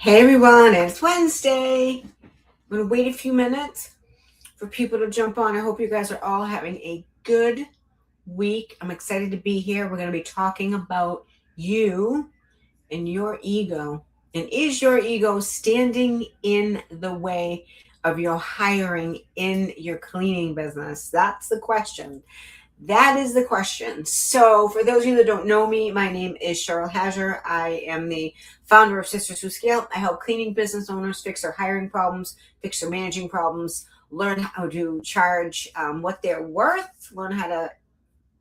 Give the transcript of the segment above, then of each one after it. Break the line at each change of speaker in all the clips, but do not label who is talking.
Hey everyone, it's Wednesday. I'm going to wait a few minutes for people to jump on. I hope you guys are all having a good week. I'm excited to be here. We're going to be talking about you and your ego. And is your ego standing in the way of your hiring in your cleaning business? That's the question. That is the question. So, for those of you that don't know me, my name is Cheryl Hazer. I am the founder of Sisters Who Scale. I help cleaning business owners fix their hiring problems, fix their managing problems, learn how to charge what they're worth, learn how to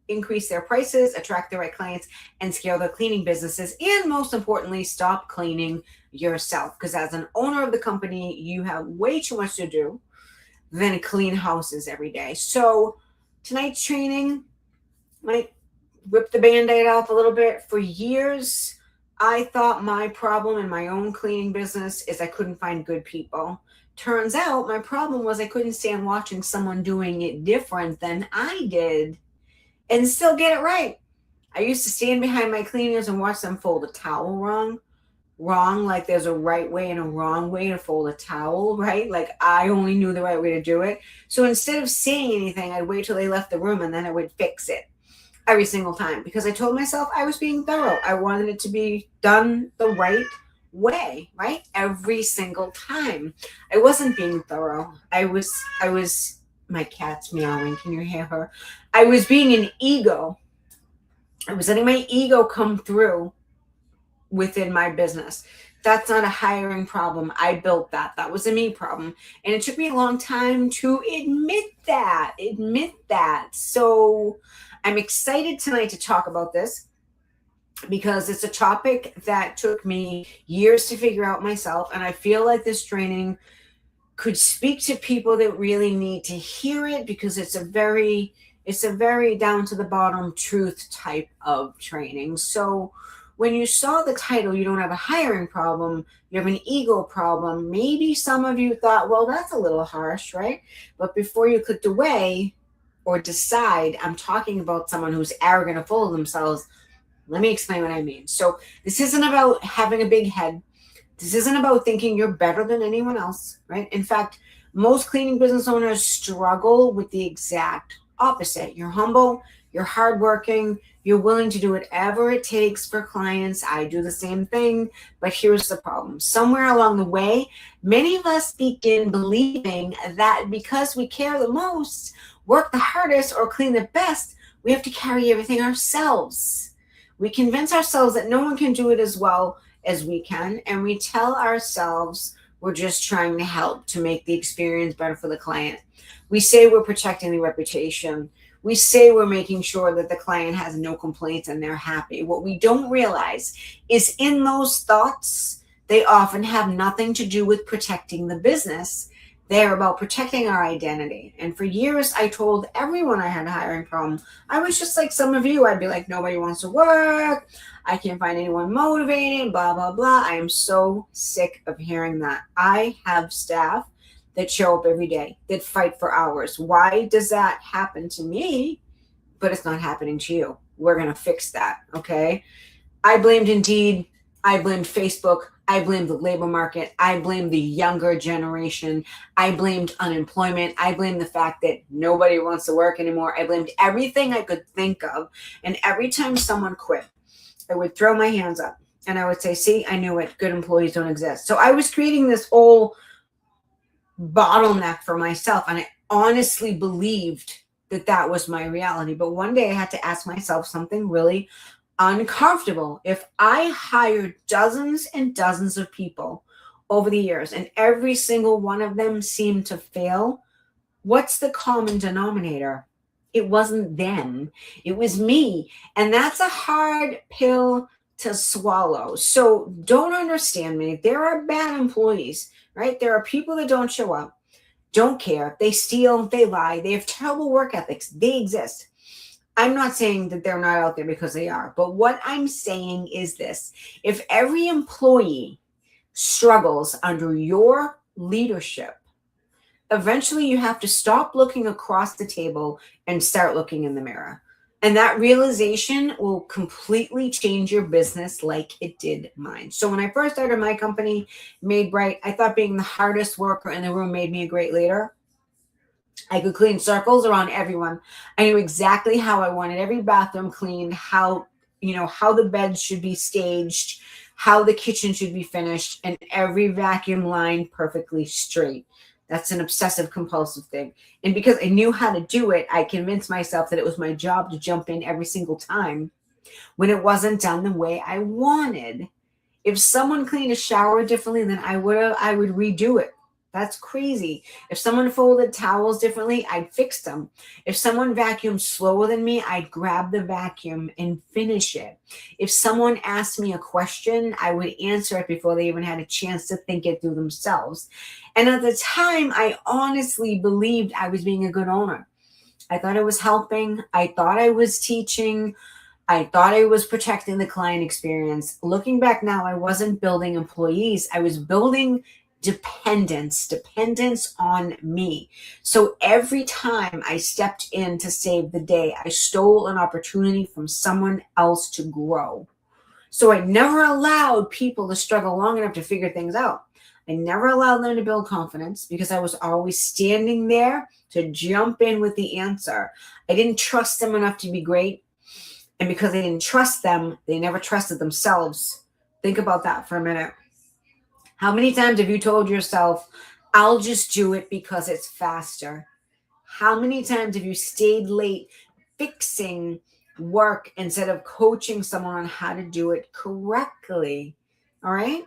increase their prices, attract the right clients, and scale their cleaning businesses. And most importantly, stop cleaning yourself. Because as an owner of the company, you have way too much to do than clean houses every day. So, tonight's training might rip the Band-Aid off a little bit. For years, I thought my problem in my own cleaning business is I couldn't find good people. Turns out my problem was I couldn't stand watching someone doing it different than I did and still get it right. I used to stand behind my cleaners and watch them fold a towel wrong, like there's a right way and a wrong way to fold a towel, right? Like I only knew the right way to do it. So instead of saying anything, I'd wait till they left the room and then I would fix it every single time because I told myself I was being thorough. I wanted it to be done the right way, right? Every single time. I wasn't being thorough. I was my cat's meowing. Can you hear her? I was being an ego. I was letting my ego come through within my business. That's not a hiring problem. I built that. That was a me problem. And it took me a long time to admit that. So I'm excited tonight to talk about this because it's a topic that took me years to figure out myself. And I feel like this training could speak to people that really need to hear it because it's a very down to the bottom truth type of training. So when you saw the title, you don't have a hiring problem, you have an ego problem. Maybe some of you thought, well, that's a little harsh, right? But before you clicked away or decide, I'm talking about someone who's arrogant or full of themselves, let me explain what I mean. So this isn't about having a big head. This isn't about thinking you're better than anyone else, right? In fact, most cleaning business owners struggle with the exact opposite. You're humble, you're hardworking, you're willing to do whatever it takes for clients. I do the same thing, but here's the problem. Somewhere along the way, many of us begin believing that because we care the most, work the hardest, or clean the best, we have to carry everything ourselves. We convince ourselves that no one can do it as well as we can, and we tell ourselves we're just trying to help to make the experience better for the client. We say we're protecting the reputation. We say we're making sure that the client has no complaints and they're happy. What we don't realize is in those thoughts, they often have nothing to do with protecting the business. They're about protecting our identity. And for years, I told everyone I had a hiring problem. I was just like some of you. I'd be like, nobody wants to work. I can't find anyone motivated, blah, blah, blah. I am so sick of hearing that. I have staff that show up every day, that fight for hours. Why does that happen to me, but it's not happening to you? We're going to fix that, okay? I blamed Indeed. I blamed Facebook. I blamed the labor market. I blamed the younger generation. I blamed unemployment. I blamed the fact that nobody wants to work anymore. I blamed everything I could think of. And every time someone quit, I would throw my hands up and I would say, see, I knew it. Good employees don't exist. So I was creating this whole bottleneck for myself. And I honestly believed that that was my reality. But one day I had to ask myself something really uncomfortable. If I hired dozens and dozens of people over the years and every single one of them seemed to fail, what's the common denominator? It wasn't them. It was me. And that's a hard pill to swallow. So don't understand me. There are bad employees, right? There are people that don't show up, don't care. They steal, they lie, they have terrible work ethics. They exist. I'm not saying that they're not out there because they are. But what I'm saying is this. If every employee struggles under your leadership, eventually you have to stop looking across the table and start looking in the mirror. And that realization will completely change your business like it did mine. So when I first started my company, Made Bright, I thought being the hardest worker in the room made me a great leader. I could clean circles around everyone. I knew exactly how I wanted every bathroom cleaned, how the beds should be staged, how the kitchen should be finished, and every vacuum line perfectly straight. That's an obsessive compulsive thing. And because I knew how to do it, I convinced myself that it was my job to jump in every single time when it wasn't done the way I wanted. If someone cleaned a shower differently than I would redo it. That's crazy. If someone folded towels differently, I'd fix them. If someone vacuumed slower than me, I'd grab the vacuum and finish it. If someone asked me a question, I would answer it before they even had a chance to think it through themselves. And at the time, I honestly believed I was being a good owner. I thought I was helping. I thought I was teaching. I thought I was protecting the client experience. Looking back now, I wasn't building employees. I was building dependence on me. So every time I stepped in to save the day, I stole an opportunity from someone else to grow. So I never allowed people to struggle long enough to figure things out. I never allowed them to build confidence because I was always standing there to jump in with the answer. I didn't trust them enough to be great. And because they didn't trust them, they never trusted themselves. Think about that for a minute. How many times have you told yourself, I'll just do it because it's faster? How many times have you stayed late fixing work instead of coaching someone on how to do it correctly? All right.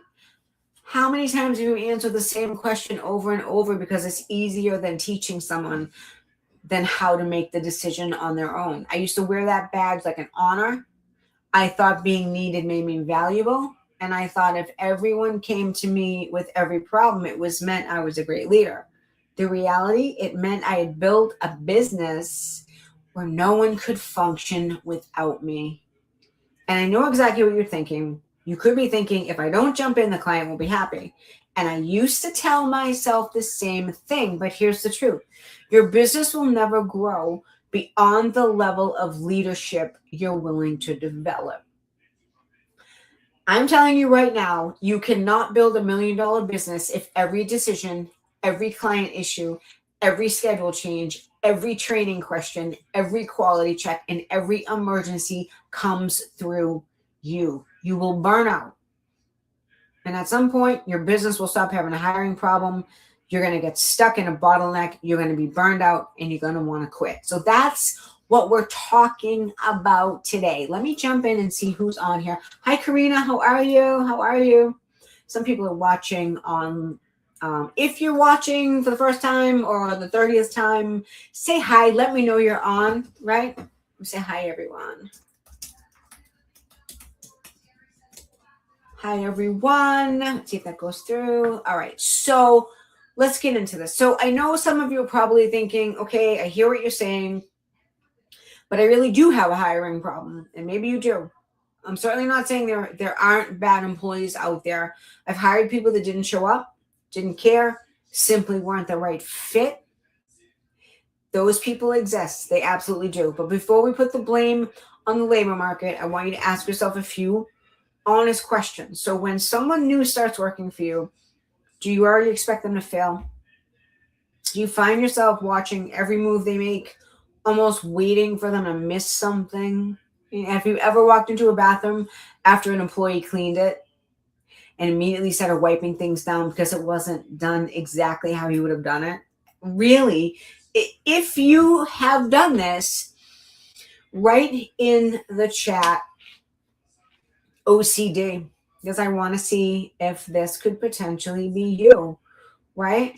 How many times have you answered the same question over and over because it's easier than teaching someone than how to make the decision on their own? I used to wear that badge like an honor. I thought being needed made me valuable. And I thought if everyone came to me with every problem, it was meant I was a great leader. The reality, it meant I had built a business where no one could function without me. And I know exactly what you're thinking. You could be thinking, if I don't jump in, the client won't be happy. And I used to tell myself the same thing, but here's the truth. Your business will never grow beyond the level of leadership you're willing to develop. I'm telling you right now, you cannot build $1 million business if every decision, every client issue, every schedule change, every training question, every quality check, and every emergency comes through you. You will burn out. And at some point, your business will stop having a hiring problem. You're going to get stuck in a bottleneck. You're going to be burned out and you're going to want to quit. So that's what we're talking about today. Let me jump in and see who's on here. Hi, Karina. How are you? How are you? Some people are watching on, if you're watching for the first time or the 30th time, say hi. Let me know you're on, right? Say hi, everyone. Hi, everyone. Let's see if that goes through. All right. So let's get into this. So I know some of you are probably thinking, okay, I hear what you're saying, but I really do have a hiring problem. And maybe you do. I'm certainly not saying there aren't bad employees out there. I've hired people that didn't show up, didn't care, simply weren't the right fit. Those people exist. They absolutely do. But before we put the blame on the labor market, I want you to ask yourself a few honest questions. So when someone new starts working for you, do you already expect them to fail? Do you find yourself watching every move they make, almost waiting for them to miss something? Have you ever walked into a bathroom after an employee cleaned it and immediately started wiping things down because it wasn't done exactly how you would have done it? Really, if you have done this, write in the chat OCD, because I want to see if this could potentially be you, right?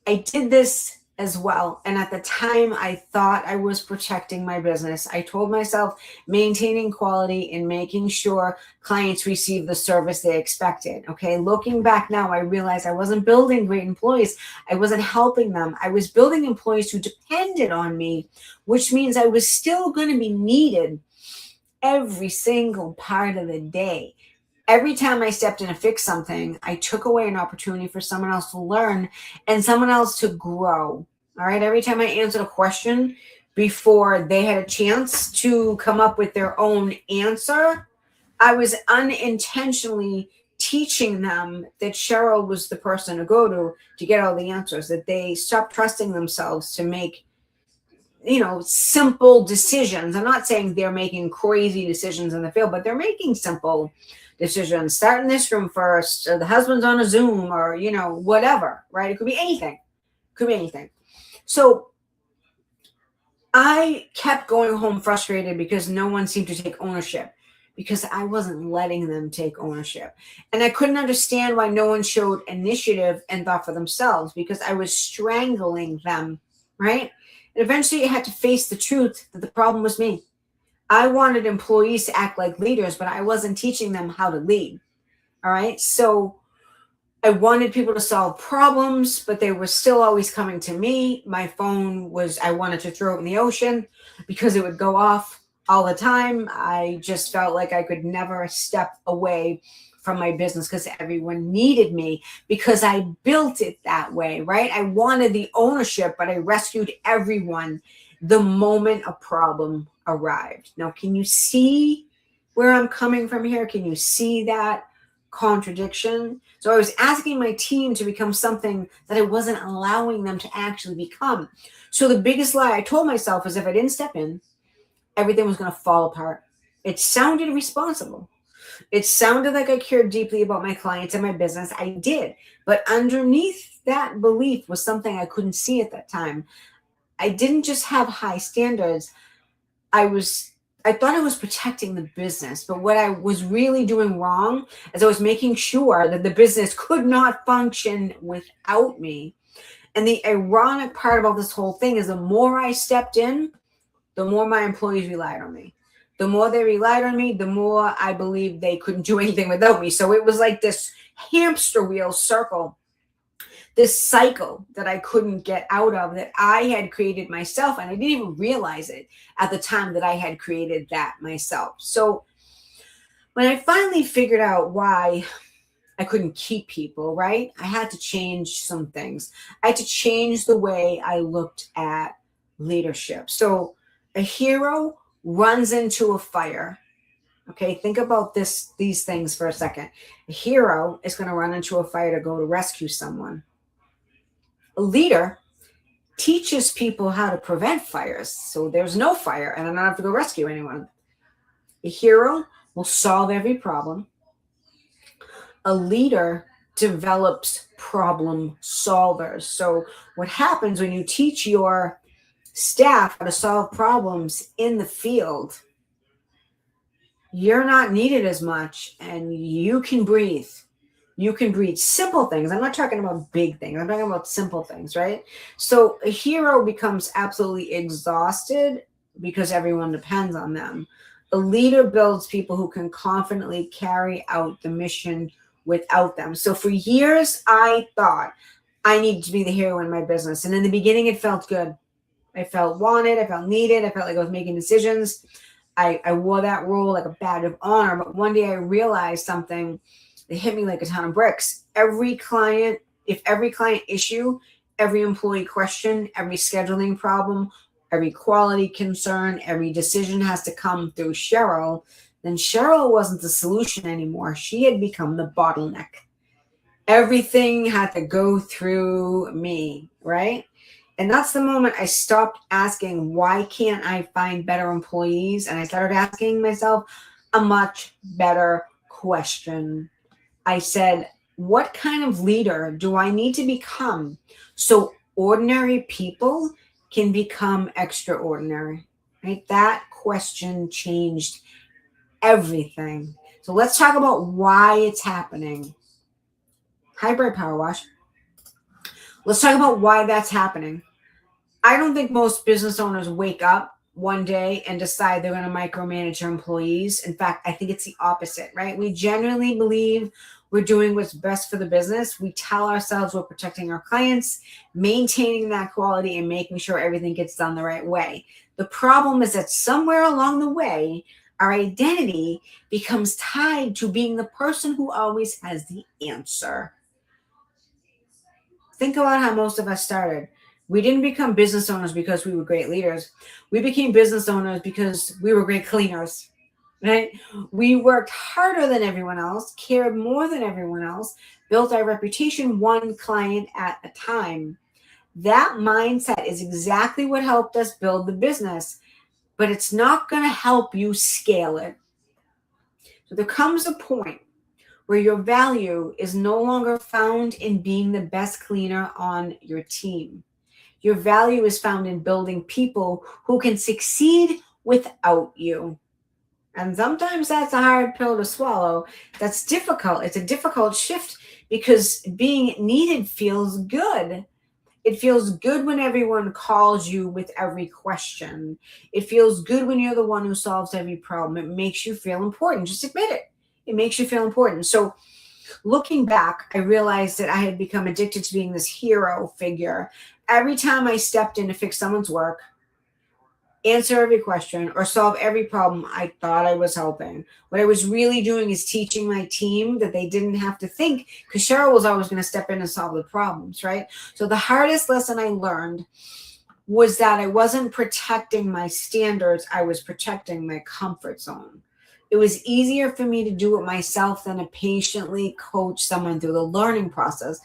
I did this as well. And at the time, I thought I was protecting my business. I told myself maintaining quality and making sure clients receive the service they expected. Okay. Looking back now, I realized I wasn't building great employees. I wasn't helping them. I was building employees who depended on me, which means I was still going to be needed every single part of the day. Every time I stepped in to fix something, I took away an opportunity for someone else to learn and someone else to grow. All right. Every time I answered a question before they had a chance to come up with their own answer, I was unintentionally teaching them that Cheryl was the person to go to get all the answers, that they stopped trusting themselves to make, simple decisions. I'm not saying they're making crazy decisions in the field, but they're making simple decisions. Start in this room first, or the husband's on a Zoom, or, whatever, right? It could be anything. Could be anything. So I kept going home frustrated because no one seemed to take ownership, because I wasn't letting them take ownership. And I couldn't understand why no one showed initiative and thought for themselves, because I was strangling them, right? And eventually I had to face the truth that the problem was me. I wanted employees to act like leaders, but I wasn't teaching them how to lead. All right. So I wanted people to solve problems, but they were still always coming to me. My phone I wanted to throw it in the ocean because it would go off all the time. I just felt like I could never step away from my business because everyone needed me, because I built it that way, right? I wanted the ownership, but I rescued everyone the moment a problem arrived. Now, can you see where I'm coming from here? Can you see that contradiction? So I was asking my team to become something that I wasn't allowing them to actually become. So the biggest lie I told myself is if I didn't step in, everything was going to fall apart. It sounded responsible. It sounded like I cared deeply about my clients and my business. I did. But underneath that belief was something I couldn't see at that time. I didn't just have high standards. I thought I was protecting the business, but what I was really doing wrong is I was making sure that the business could not function without me. And the ironic part about this whole thing is the more I stepped in, the more my employees relied on me. The more they relied on me, the more I believed they couldn't do anything without me. So it was like this hamster wheel circle, this cycle that I couldn't get out of, that I had created myself. And I didn't even realize it at the time that I had created that myself. So when I finally figured out why I couldn't keep people, right, I had to change some things. I had to change the way I looked at leadership. So a hero runs into a fire. Okay, think about these things for a second. A hero is going to run into a fire to go to rescue someone. A leader teaches people how to prevent fires, so there's no fire and I don't have to go rescue anyone. A hero will solve every problem. A leader develops problem solvers. So what happens when you teach your staff how to solve problems in the field, you're not needed as much and you can breathe. You can breathe. Simple things. I'm not talking about big things. I'm talking about simple things, right? So a hero becomes absolutely exhausted because everyone depends on them. A leader builds people who can confidently carry out the mission without them. So for years, I thought I needed to be the hero in my business. And in the beginning, it felt good. I felt wanted. I felt needed. I felt like I was making decisions. I wore that role like a badge of honor. But one day I realized something that hit me like a ton of bricks. If every client issue, every employee question, every scheduling problem, every quality concern, every decision has to come through Cheryl, then Cheryl wasn't the solution anymore. She had become the bottleneck. Everything had to go through me, right? And that's the moment I stopped asking, why can't I find better employees? And I started asking myself a much better question. I said, what kind of leader do I need to become so ordinary people can become extraordinary? Right? That question changed everything. So let's talk about why it's happening. Hi, Bright Power Wash. Let's talk about why that's happening. I don't think most business owners wake up one day and decide they're going to micromanage their employees. In fact, I think it's the opposite, right? We generally believe we're doing what's best for the business. We tell ourselves we're protecting our clients, maintaining that quality, and making sure everything gets done the right way. The problem is that somewhere along the way, our identity becomes tied to being the person who always has the answer. Think about how most of us started. We didn't become business owners because we were great leaders. We became business owners because we were great cleaners, right? We worked harder than everyone else, cared more than everyone else, built our reputation one client at a time. That mindset is exactly what helped us build the business, but it's not going to help you scale it. So there comes a point where your value is no longer found in being the best cleaner on your team. Your value is found in building people who can succeed without you. And sometimes that's a hard pill to swallow. That's difficult. It's a difficult shift because being needed feels good. It feels good when everyone calls you with every question. It feels good when you're the one who solves every problem. It makes you feel important. Just admit it. It makes you feel important. So looking back, I realized that I had become addicted to being this hero figure. Every time I stepped in to fix someone's work, answer every question, or solve every problem, I thought I was helping. What I was really doing is teaching my team that they didn't have to think, because Cheryl was always going to step in and solve the problems, right? So the hardest lesson I learned was that I wasn't protecting my standards, I was protecting my comfort zone. It was easier for me to do it myself than to patiently coach someone through the learning process.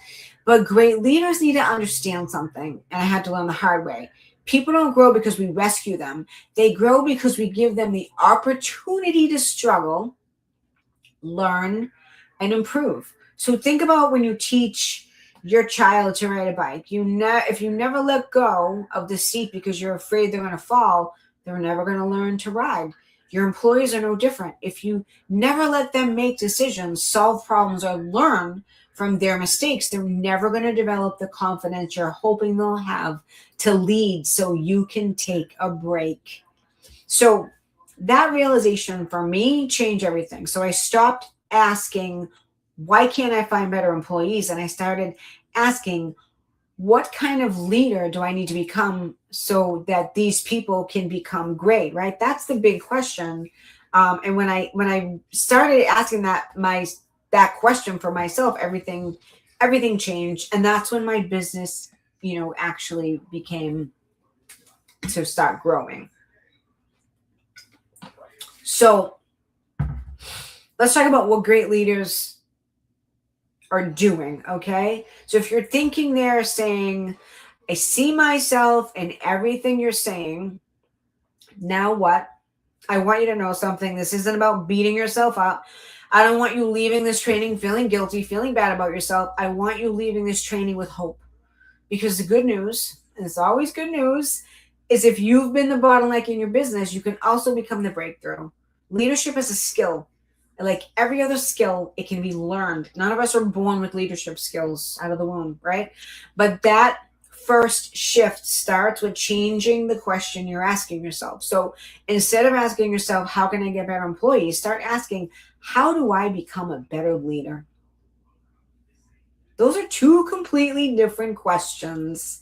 But great leaders need to understand something, and I had to learn the hard way. People don't grow because we rescue them. They grow because we give them the opportunity to struggle, learn, and improve. So think about when you teach your child to ride a bike. If you never let go of the seat because you're afraid they're going to fall, they're never going to learn to ride. Your employees are no different. If you never let them make decisions, solve problems, or learn from their mistakes, they're never going to develop the confidence you're hoping they'll have to lead so you can take a break. So that realization for me changed everything. So I stopped asking, why can't I find better employees? And I started asking, what kind of leader do I need to become so that these people can become great, right? That's the big question. And when I started asking that question for myself, everything changed, and that's when my business, actually became to start growing. So let's talk about what great leaders are doing, okay? So if you're thinking there saying, I see myself in everything you're saying, now what? I want you to know something. This isn't about beating yourself up. I don't want you leaving this training feeling guilty, feeling bad about yourself. I want you leaving this training with hope. Because the good news, and it's always good news, is if you've been the bottleneck in your business, you can also become the breakthrough. Leadership is a skill. Like every other skill, it can be learned. None of us are born with leadership skills out of the womb, right? But that first shift starts with changing the question you're asking yourself. So instead of asking yourself, how can I get better employees? Start asking, how do I become a better leader? Those are two completely different questions,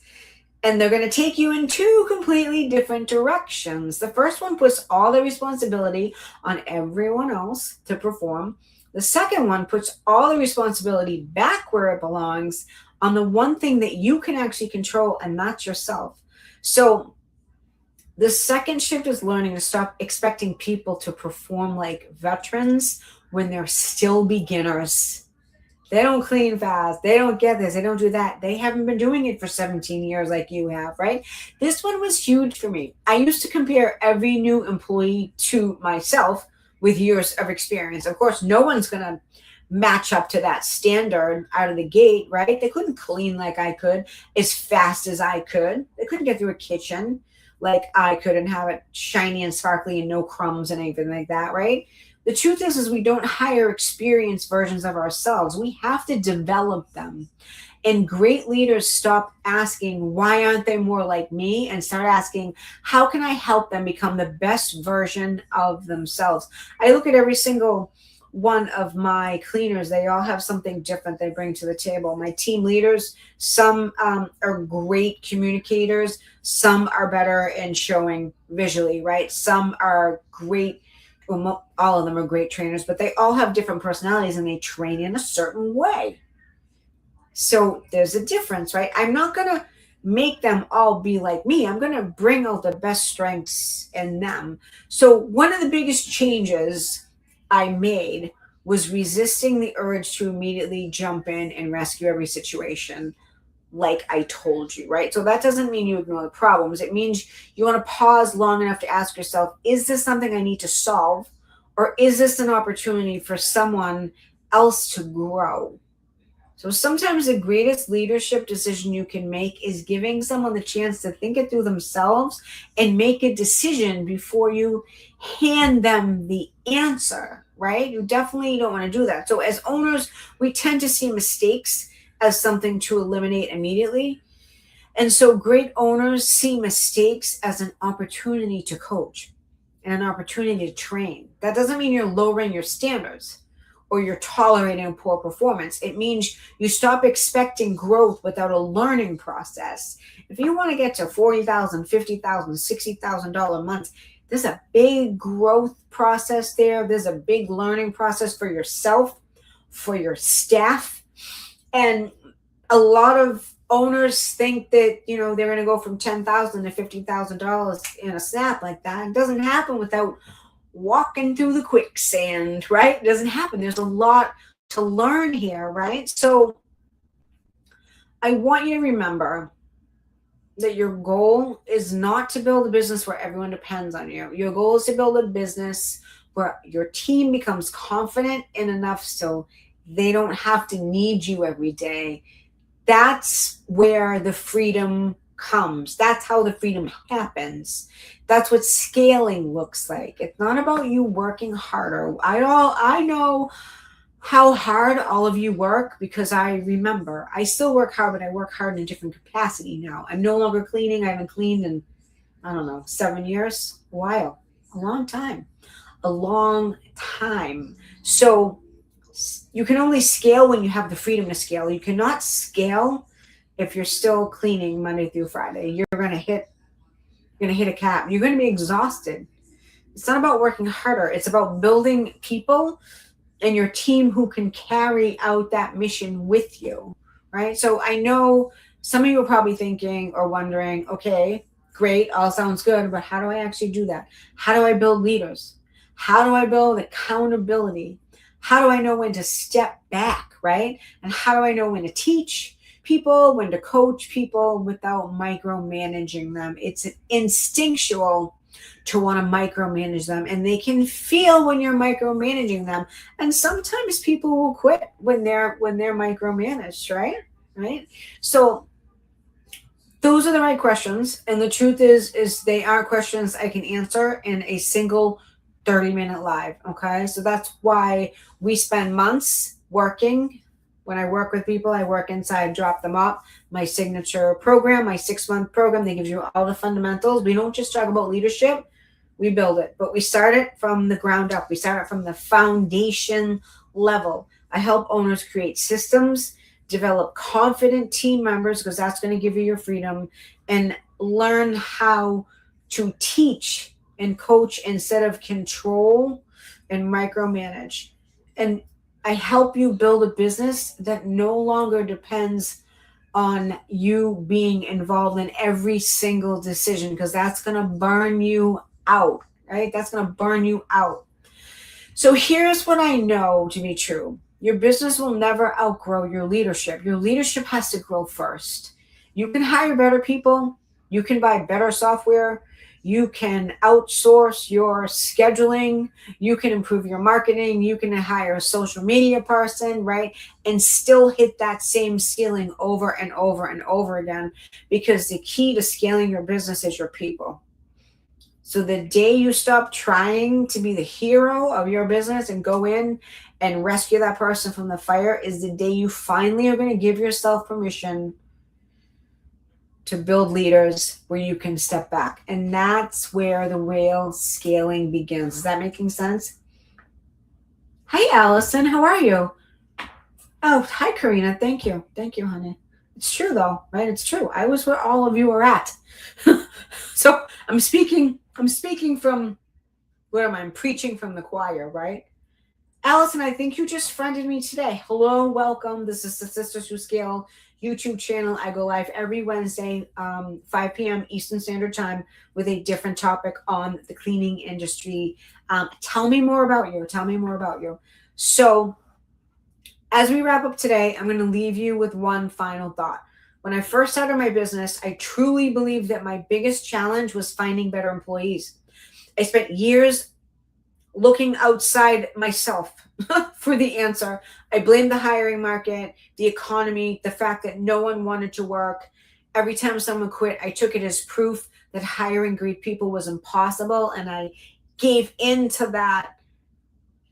and they're going to take you in two completely different directions. The first one puts all the responsibility on everyone else to perform. The second one puts all the responsibility back where it belongs on the one thing that you can actually control, and that's yourself. So the second shift is learning to stop expecting people to perform like veterans when they're still beginners. They don't clean fast. They don't get this. They don't do that. They haven't been doing it for 17 years like you have, right? This one was huge for me. I used to compare every new employee to myself with years of experience. Of course, no one's going to match up to that standard out of the gate, right? They couldn't clean like I could, as fast as I could. They couldn't get through a kitchen like I could and have it shiny and sparkly and no crumbs and anything like that, right? The truth is we don't hire experienced versions of ourselves. We have to develop them. And great leaders stop asking, why aren't they more like me? And start asking, how can I help them become the best version of themselves? I look at every single one of my cleaners. They all have something different they bring to the table. My team leaders, some are great communicators. Some are better in showing visually, right? Some are great. Well, all of them are great trainers, but they all have different personalities and they train in a certain way. So there's a difference, right? I'm not going to make them all be like me. I'm going to bring out the best strengths in them. So one of the biggest changes I made was resisting the urge to immediately jump in and rescue every situation like I told you, right? So that doesn't mean you ignore the problems. It means you want to pause long enough to ask yourself, is this something I need to solve? Or is this an opportunity for someone else to grow? So sometimes the greatest leadership decision you can make is giving someone the chance to think it through themselves and make a decision before you hand them the answer, right? You definitely don't want to do that. So as owners, we tend to see mistakes as something to eliminate immediately. And so great owners see mistakes as an opportunity to coach and an opportunity to train. That doesn't mean you're lowering your standards or you're tolerating poor performance. It means you stop expecting growth without a learning process. If you want to get to $40,000, $50,000, $60,000 months, there's a big growth process there. There's a big learning process for yourself, for your staff. And a lot of owners think that, they're going to go from $10,000 to $50,000 in a snap like that. It doesn't happen without walking through the quicksand, right? It doesn't happen. There's a lot to learn here, right? So I want you to remember that your goal is not to build a business where everyone depends on you. Your goal is to build a business where your team becomes confident in enough so they don't have to need you every day. That's where the freedom comes. That's how the freedom happens. That's what scaling looks like. It's not about you working harder. I know how hard all of you work because I remember. I still work hard, but I work hard in a different capacity now. I'm no longer cleaning. I haven't cleaned in, 7 years, a while, a long time. So you can only scale when you have the freedom to scale. You cannot scale if you're still cleaning Monday through Friday. You're gonna hit a cap. You're gonna be exhausted. It's not about working harder. It's about building people and your team who can carry out that mission with you, right? So I know some of you are probably thinking or wondering, okay, great, all sounds good, but how do I actually do that? How do I build leaders? How do I build accountability? How do I know when to step back, right? And how do I know when to teach people, when to coach people without micromanaging them? It's instinctual to want to micromanage them, and they can feel when you're micromanaging them. And sometimes people will quit when they're micromanaged, right? So those are the right questions, and the truth is they are questions I can answer in a single 30-minute live. Okay, so that's why we spend months working. When I work with people, I work inside Drop Them Up, my signature program, my 6-month program. They give you all the fundamentals. We don't just talk about leadership, we build it, but we start it from the ground up. We start it from the foundation level. I help owners create systems, develop confident team members, because that's going to give you your freedom, and learn how to teach and coach instead of control and micromanage. And I help you build a business that no longer depends on you being involved in every single decision, because that's going to burn you out, right? That's going to burn you out. So here's what I know to be true. Your business will never outgrow your leadership. Your leadership has to grow first. You can hire better people. You can buy better software. You can outsource your scheduling. You can improve your marketing. You can hire a social media person, right? And still hit that same scaling over and over and over again, because the key to scaling your business is your people. So the day you stop trying to be the hero of your business and go in and rescue that person from the fire is the day you finally are going to give yourself permission to build leaders where you can step back. And that's where the real scaling begins. Is that making sense? Hi, Allison. How are you? Oh, hi, Karina. Thank you. Thank you, honey. It's true, though, right? It's true. I was where all of you are at. So I'm speaking from, what am I? I'm preaching from the choir, right? Allison, I think you just friended me today. Hello, welcome. This is the Sisters Who Scale YouTube channel. I go live every Wednesday, 5 p.m. Eastern Standard Time with a different topic on the cleaning industry. Tell me more about you. Tell me more about you. So as we wrap up today, I'm going to leave you with one final thought. When I first started my business, I truly believed that my biggest challenge was finding better employees. I spent years looking outside myself for the answer. I blamed the hiring market, the economy, the fact that no one wanted to work. Every time someone quit, I took it as proof that hiring great people was impossible, and I gave in to that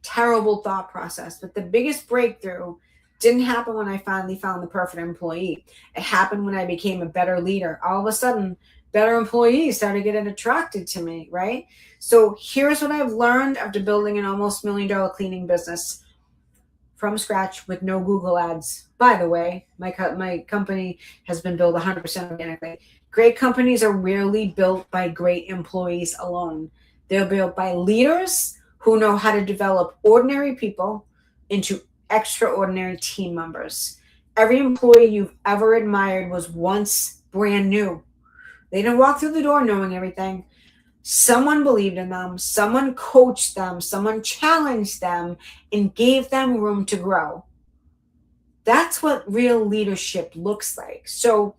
terrible thought process. But the biggest breakthrough didn't happen when I finally found the perfect employee. It happened when I became a better leader. All of a sudden, better employees started getting attracted to me, right? So here's what I've learned after building an almost $1 million cleaning business from scratch with no Google ads. By the way, my company has been built 100% organically. Great companies are rarely built by great employees alone. They're built by leaders who know how to develop ordinary people into extraordinary team members. Every employee you've ever admired was once brand new. They didn't walk through the door knowing everything. Someone believed in them, someone coached them, someone challenged them, and gave them room to grow. That's what real leadership looks like. So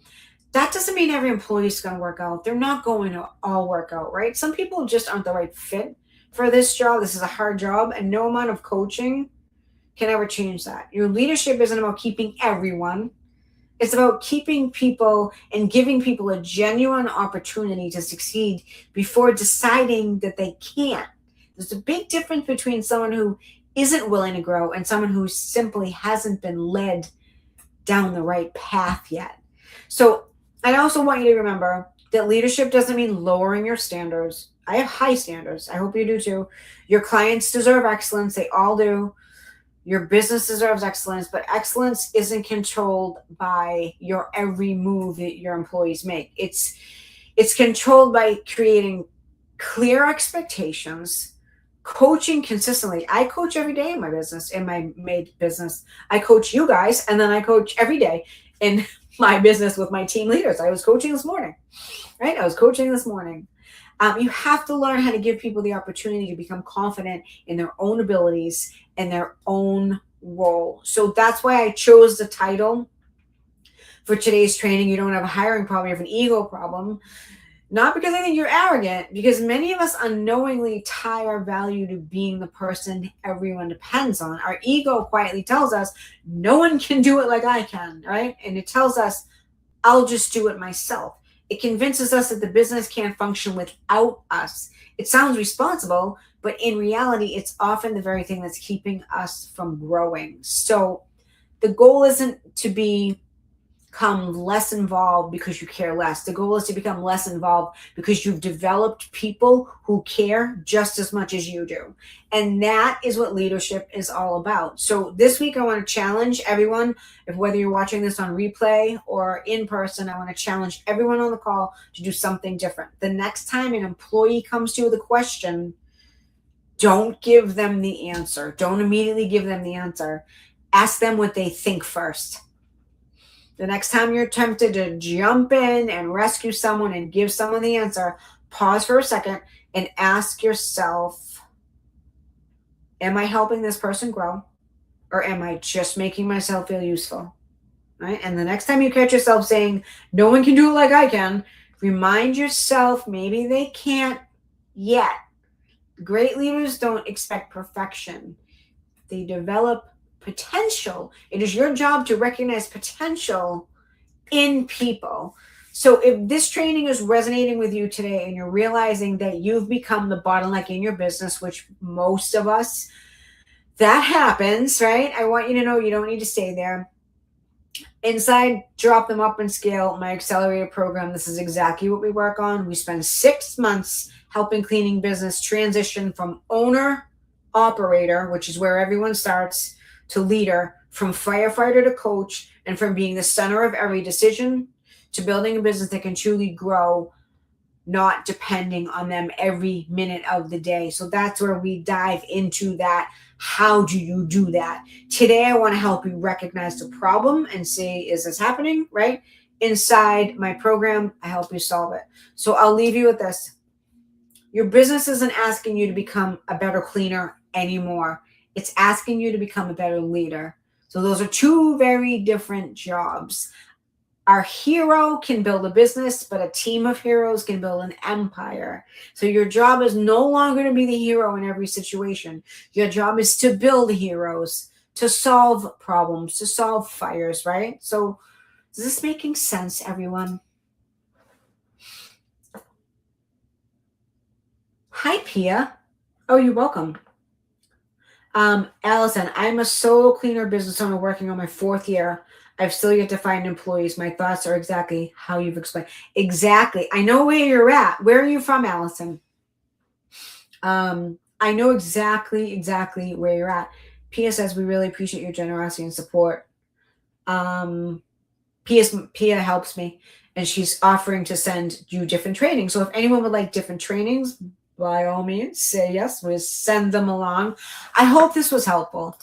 that doesn't mean every employee is going to work out. They're not going to all work out, right? Some people just aren't the right fit for this job. This is a hard job, and no amount of coaching can ever change that. Your leadership isn't about keeping everyone. It's about keeping people and giving people a genuine opportunity to succeed before deciding that they can't. There's a big difference between someone who isn't willing to grow and someone who simply hasn't been led down the right path yet. So I also want you to remember that leadership doesn't mean lowering your standards. I have high standards. I hope you do too. Your clients deserve excellence. They all do. Your business deserves excellence, but excellence isn't controlled by your every move that your employees make. It's controlled by creating clear expectations, coaching consistently. I coach every day in my business, in my maid business. I coach you guys, and then I coach every day in my business with my team leaders. I was coaching this morning, right? I was coaching this morning. You have to learn how to give people the opportunity to become confident in their own abilities and their own role. So that's why I chose the title for today's training. You don't have a hiring problem, you have an ego problem. Not because I think you're arrogant, because many of us unknowingly tie our value to being the person everyone depends on. Our ego quietly tells us, no one can do it like I can, right? And it tells us, I'll just do it myself. It convinces us that the business can't function without us. It sounds responsible, but in reality, it's often the very thing that's keeping us from growing. So the goal isn't to become less involved because you care less. The goal is to become less involved because you've developed people who care just as much as you do. And that is what leadership is all about. So this week, I want to challenge everyone, if whether you're watching this on replay or in person, I want to challenge everyone on the call to do something different. The next time an employee comes to you with a question, don't give them the answer. Don't immediately give them the answer. Ask them what they think first. The next time you're tempted to jump in and rescue someone and give someone the answer, pause for a second and ask yourself, am I helping this person grow, or am I just making myself feel useful? Right? And the next time you catch yourself saying, no one can do it like I can, remind yourself maybe they can't yet. Great leaders don't expect perfection. They develop potential. It is your job to recognize potential in people. So if this training is resonating with you today and you're realizing that you've become the bottleneck in your business, which most of us, that happens, right? I want you to know you don't need to stay there. Inside Drop Them Up and Scale, my accelerator program, this is exactly what we work on. We spend 6 months helping cleaning business transition from owner, operator, which is where everyone starts, to leader, from firefighter to coach, and from being the center of every decision to building a business that can truly grow not depending on them every minute of the day. So that's where we dive into that. How do you do that? Today, I want to help you recognize the problem and see, is this happening, right? Inside my program, I help you solve it. So I'll leave you with this. Your business isn't asking you to become a better cleaner anymore. It's asking you to become a better leader. So those are two very different jobs. Our hero can build a business, but a team of heroes can build an empire. So your job is no longer to be the hero in every situation. Your job is to build heroes, to solve problems, to solve fires, right? So is this making sense, everyone? Hi, Pia. Oh, you're welcome. Allison, I'm a solo cleaner business owner working on my 4th year. I've still yet to find employees. My thoughts are exactly how you've explained. Exactly. I know where you're at. Where are you from, Allison? I know exactly where you're at. Pia says, we really appreciate your generosity and support. Pia helps me, and she's offering to send you different trainings. So if anyone would like different trainings, by all means, say yes. We'll send them along. I hope this was helpful.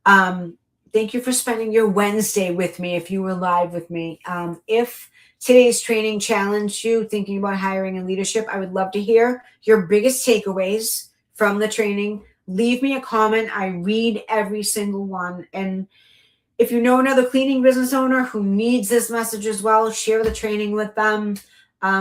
Thank you for spending your Wednesday with me if you were live with me. If today's training challenged you thinking about hiring and leadership, I would love to hear your biggest takeaways from the training. Leave me a comment. I read every single one. And if you know another cleaning business owner who needs this message as well, share the training with them.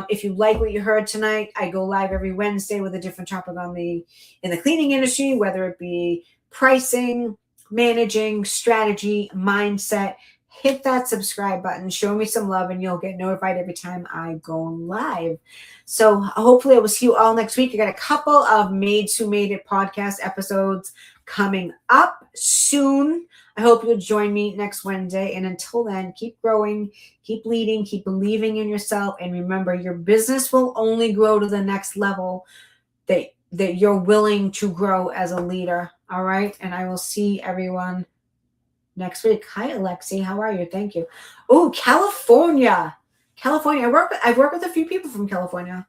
If you like what you heard tonight, I go live every Wednesday with a different topic in the cleaning industry, whether it be pricing, managing, strategy, mindset. Hit that subscribe button, show me some love, and you'll get notified every time I go live. So hopefully I will see you all next week. I got a couple of Maids Who Made It podcast episodes coming up soon. I hope you'll join me next Wednesday. And until then, keep growing, keep leading, keep believing in yourself. And remember, your business will only grow to the next level that you're willing to grow as a leader. All right. And I will see everyone next week. Hi, Alexi. How are you? Thank you. Oh, California. California. I've worked with a few people from California.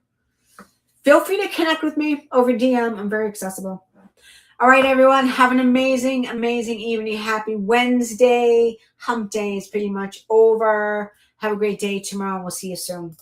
Feel free to connect with me over DM. I'm very accessible. All right, everyone. Have an amazing evening. Happy Wednesday. Hump day is pretty much over. Have a great day tomorrow. We'll see you soon.